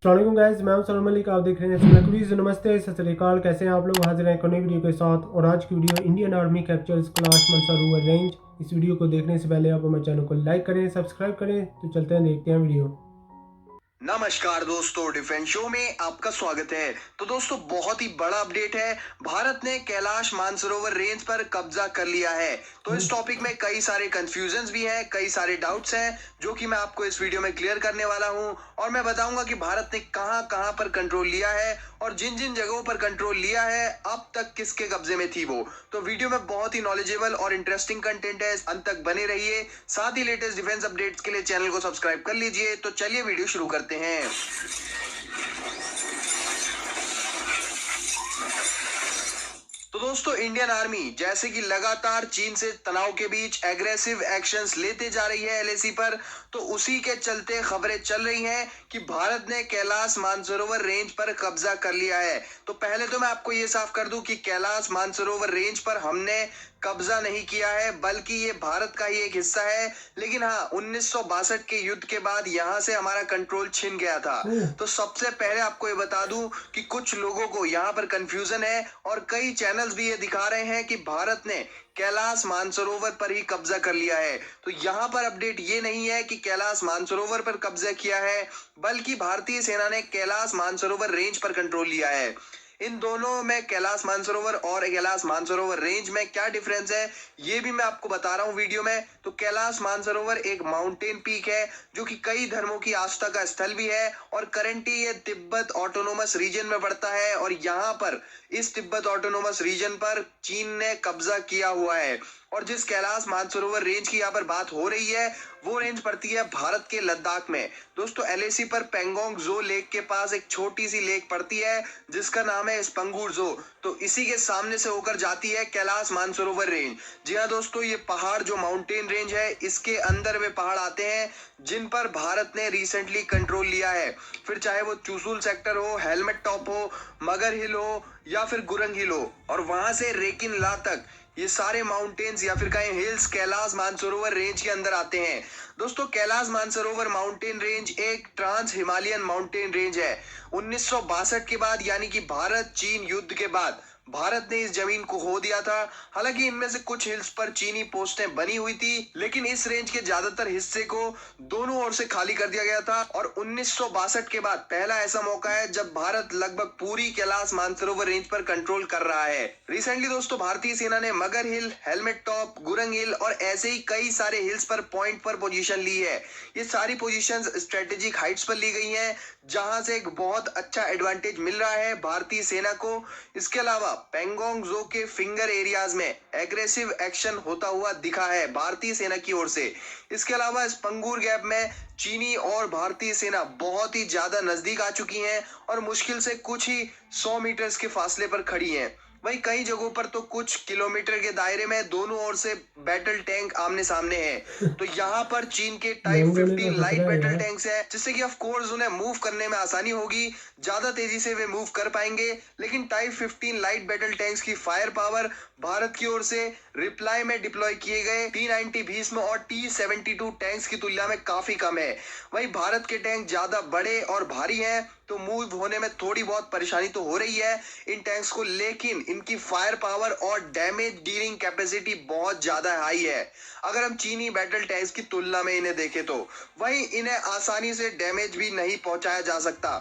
अस्सलाम गाइस, मैं हूं सलमान मलिक। आप देख रहे हैं इसमें क्विज। नमस्ते, सत श्री अकाल। कैसे हैं आप लोग? हाजिर हैं एक नई वीडियो के साथ। और आज की video Indian army captures Kailash Mansarovar range. इस वीडियो को देखने से पहले आप हमारे चैनल को लाइक करें, सब्सक्राइब करें। तो चलते हैं, देखते हैं वीडियो। नमस्कार दोस्तों, डिफेंस शो में आपका स्वागत है। तो दोस्तों, बहुत ही बड़ा अपडेट है। भारत ने कैलाश मानसरोवर रेंज पर कब्जा कर लिया है। तो इस टॉपिक में कई सारे कंफ्यूजन्स भी हैं, कई सारे डाउट्स हैं, जो कि मैं आपको इस वीडियो में क्लियर करने वाला हूं। और मैं बताऊंगा कि भारत ने कहां कहां पर कंट्रोल लिया है और जिन जिन जगहों पर कंट्रोल लिया है अब तक किसके कब्जे में थी वो। तो वीडियो में बहुत ही नॉलेजेबल और इंटरेस्टिंग कंटेंट है, अंत तक बने रहिए। साथ ही लेटेस्ट डिफेंस अपडेट्स के लिए चैनल को सब्सक्राइब कर लीजिए। तो चलिए वीडियो शुरू करते हैं। तो दोस्तों, इंडियन आर्मी जैसे कि लगातार चीन से तनाव के बीच एग्रेसिव एक्शंस लेते जा रही है एलएसी पर, तो उसी के चलते खबरें चल रही हैं कि भारत ने कैलाश मानसरोवर रेंज पर कब्जा कर लिया है। तो पहले तो मैं आपको ये साफ कर दूं कि कैलाश मानसरोवर रेंज पर हमने कब्जा नहीं किया है, बल्कि ये भारत का ही एक हिस्सा है। लेकिन हाँ, 1962 के युद्ध के बाद यहाँ से हमारा कंट्रोल छिन गया था। तो सबसे पहले आपको ये बता दूं कि कुछ लोगों को यहाँ पर कंफ्यूजन है और कई चैनल्स भी ये दिखा रहे हैं कि भारत ने कैलाश मानसरोवर पर ही कब्जा कर लिया है। तो यहाँ पर अपडेट ये नहीं है कि कैलाश मानसरोवर पर कब्जा किया है, बल्कि भारतीय सेना ने कैलाश मानसरोवर रेंज पर कंट्रोल लिया है। इन दोनों में, कैलाश मानसरोवर और कैलाश मानसरोवर रेंज में क्या डिफरेंस है, ये भी मैं आपको बता रहा हूँ वीडियो में। तो कैलाश मानसरोवर एक माउंटेन पीक है जो कि कई धर्मों की आस्था का स्थल भी है और करंटली ये तिब्बत ऑटोनोमस रीजन में पड़ता है। और यहाँ पर इस तिब्बत ऑटोनोमस रीजन पर चीन ने कब्जा किया हुआ है। और जिस कैलाश मानसरोवर रेंज की यहाँ पर बात हो रही है, वो रेंज पड़ती है भारत के लद्दाख में। दोस्तों, एलएसी पर पेंगोंग जो लेक के पास एक छोटी सी लेक पड़ती है जिसका नाम है स्पंगूर जो। तो इसी के सामने से होकर जाती है कैलाश मानसरोवर रेंज। जी हाँ दोस्तों, ये पहाड़ जो माउंटेन रेंज है, इसके अंदर वे पहाड़ आते हैं जिन पर भारत ने रिसेंटली कंट्रोल लिया है। फिर चाहे वो चुशुल सेक्टर हो, हेलमेट टॉप हो, मगर हिल हो या फिर गुरंग हिल हो, और वहां से रेकिन ला तक, ये सारे माउंटेन्स या फिर कहें हिल्स कैलाश मानसरोवर रेंज के अंदर आते हैं। दोस्तों, कैलाश मानसरोवर माउंटेन रेंज एक ट्रांस हिमालयन माउंटेन रेंज है। 1962 के बाद, यानी कि भारत चीन युद्ध के बाद, भारत ने इस जमीन को खो दिया था। हालांकि इनमें से कुछ हिल्स पर चीनी पोस्टें बनी हुई थी, लेकिन इस रेंज के ज्यादातर हिस्से को दोनों ओर से खाली कर दिया गया था। और 1962 के बाद पहला ऐसा मौका है जब भारत लगभग पूरी कैलाश मानसरोवर रेंज पर कंट्रोल कर रहा है। रिसेंटली दोस्तों, भारतीय सेना ने मगर हिल, हेलमेट टॉप, गुरंग हिल और ऐसे ही कई सारे हिल्स पर पॉइंट पर पोजीशन ली है। ये सारी पोजीशंस स्ट्रेटेजिक हाइट्स पर ली गई हैं, जहां से एक बहुत अच्छा एडवांटेज मिल रहा है भारतीय सेना को। इसके अलावा पेंगोंग जो के फिंगर एरियाज में एग्रेसिव एक्शन होता हुआ दिखा है भारतीय सेना की ओर से। इसके अलावा स्पंगूर गैप में चीनी और भारतीय सेना बहुत ही ज्यादा नजदीक आ चुकी हैं और मुश्किल से कुछ ही 100 मीटर्स के फासले पर खड़ी हैं। वहीं कई जगहों पर तो कुछ किलोमीटर के दायरे में दोनों ओर से बैटल टैंक आमने सामने हैं। तो यहाँ पर चीन के टाइप जंग होने का 15 खतरा लाइट है बैटल यार। टैंक्स है, जिससे कि ऑफ कोर्स उन्हें मूव करने में आसानी होगी, ज्यादा तेजी से वे मूव कर पाएंगे। लेकिन टाइप 15 लाइट बैटल टैंक्स की फायर पावर भारत की ओर से रिप्लाई में डिप्लॉय किए गए T-90 भीष्म और T-72 टैंक्स की तुलना में काफी कम है। वहीं भारत के टैंक ज्यादा बड़े और भारी हैं, तो मूव होने में थोड़ी बहुत परेशानी तो हो रही है इन टैंक्स को, लेकिन इनकी फायर पावर और डैमेज डीलिंग कैपेसिटी बहुत ज्यादा हाई है अगर हम चीनी बैटल टैंक्स की तुलना में इन्हें देखें तो। वहीं इन्हें आसानी से डैमेज भी नहीं पहुंचाया जा सकता,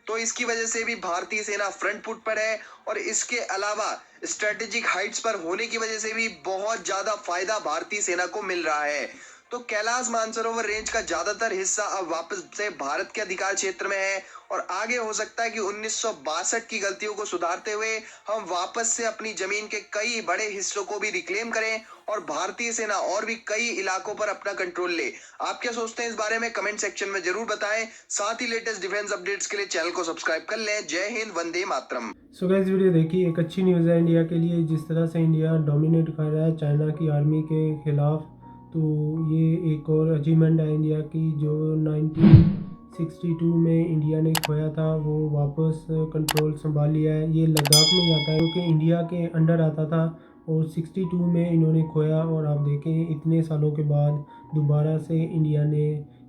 तो इसकी वजह से भी भारतीय सेना फ्रंट फुट पर है। और इसके अलावा स्ट्रेटेजिक हाइट्स पर होने की वजह से भी बहुत ज्यादा फायदा भारतीय सेना को मिल रहा है। तो कैलाश मानसरोवर रेंज का ज्यादातर हिस्सा अब वापस से भारत के अधिकार क्षेत्र में है और आगे हो सकता है कि 1962 की गलतियों को सुधारते हुए हम वापस से अपनी जमीन के कई बड़े हिस्सों को भी रिक्लेम करें और भारतीय सेना और भी कई इलाकों पर अपना कंट्रोल ले। आप क्या सोचते हैं इस बारे में? कमेंट सेक्शन में जरूर बताएं। साथ ही लेटेस्ट डिफेंस अपडेट्स के लिए चैनल को सब्सक्राइब कर लें। जय Hind, Vande Mataram. So guys, video देखिए, एक अच्छी न्यूज़ है इंडिया के लिए। जिस तरह से इंडिया डोमिनेट कर रहा है चाइना की आर्मी के खिलाफ, तो ये एक और अचीवमेंट है इंडिया की। जो 1962 में इंडिया ने खोया था, वो वापस कंट्रोल संभाल लिया है। ये लद्दाख में ही आता है, जो कि इंडिया के अंडर आता था, और 62 में इन्होंने खोया। और आप देखें, इतने सालों के बाद दोबारा से इंडिया ने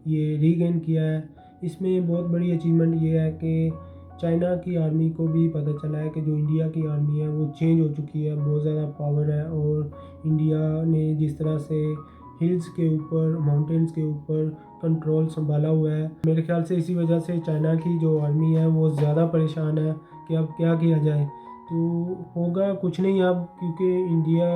ये रीगेन किया है। इसमें बहुत बड़ी अचीवमेंट ये है कि चाइना की आर्मी को भी पता चला है कि जो इंडिया की आर्मी है वो चेंज हो चुकी है, बहुत ज़्यादा पावर है। और इंडिया ने जिस तरह से हिल्स के ऊपर, माउंटेन्स के ऊपर कंट्रोल संभाला हुआ है, मेरे ख्याल से इसी वजह से चाइना की जो आर्मी है वो ज़्यादा परेशान है कि अब क्या किया जाए। तो होगा कुछ नहीं अब, क्योंकि इंडिया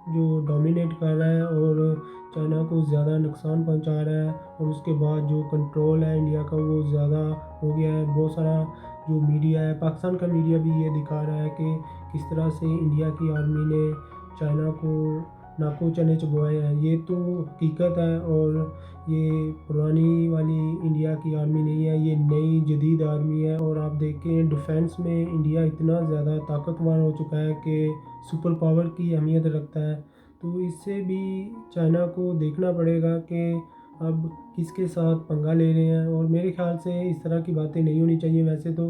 जो डोमिनेट कर रहा है और चाइना को ज़्यादा नुकसान पहुंचा रहा है, और उसके बाद जो कंट्रोल है इंडिया का वो ज़्यादा हो गया है। बहुत सारा जो मीडिया है, पाकिस्तान का मीडिया भी ये दिखा रहा है कि किस तरह से इंडिया की आर्मी ने चाइना को नाको चने चबवाए हैं। ये तो हकीकत है, और ये पुरानी वाली इंडिया की आर्मी नहीं है, ये नई जदीद आर्मी है। और आप देखें डिफेंस में इंडिया इतना ज़्यादा ताकतवर हो चुका है कि सुपर पावर की अहमियत रखता है। तो इससे भी चाइना को देखना पड़ेगा कि अब किसके साथ पंगा ले रहे हैं। और मेरे ख्याल से इस तरह की बातें नहीं होनी चाहिए। वैसे तो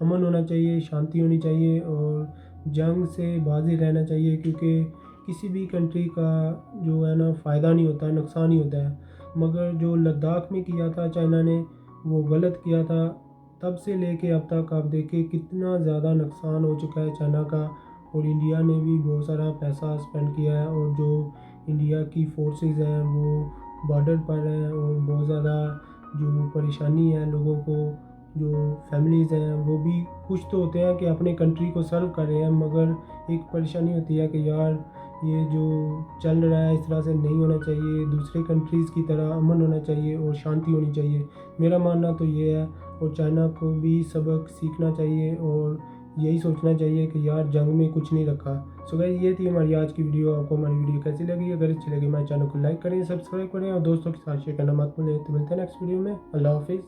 अमन होना चाहिए, शांति होनी चाहिए, और जंग से बाजी रहना चाहिए, क्योंकि किसी भी कंट्री का जो है ना फ़ायदा नहीं होता, नुकसान ही होता है। मगर जो लद्दाख में किया था चाइना ने, वो गलत किया था। तब से लेके अब तक आप देखें कितना ज़्यादा नुकसान हो चुका है चाइना का, और इंडिया ने भी बहुत सारा पैसा स्पेंड किया है। और जो इंडिया की फोर्सेस हैं वो बॉर्डर पर हैं, और बहुत ज़्यादा जो परेशानी है लोगों को, जो फैमिलीज़ हैं वो भी खुश तो होते हैं कि अपने कंट्री को सर्व कर रहे हैं, मगर एक परेशानी होती है कि यार ये जो चल रहा है इस तरह से नहीं होना चाहिए, दूसरे कंट्रीज़ की तरह अमन होना चाहिए और शांति होनी चाहिए। मेरा मानना तो ये है, और चाइना को भी सबक सीखना चाहिए और यही सोचना चाहिए कि यार जंग में कुछ नहीं रखा। सो गाइस, ये थी हमारी आज की वीडियो। आपको हमारी वीडियो कैसी लगी? अगर अच्छी लगी हमारे चैनल को लाइक करें, सब्सक्राइब करें और दोस्तों के साथ शेयर करना मत भूलें। तो मिलते हैं नेक्स्ट वीडियो में। अल्लाह हाफिज़।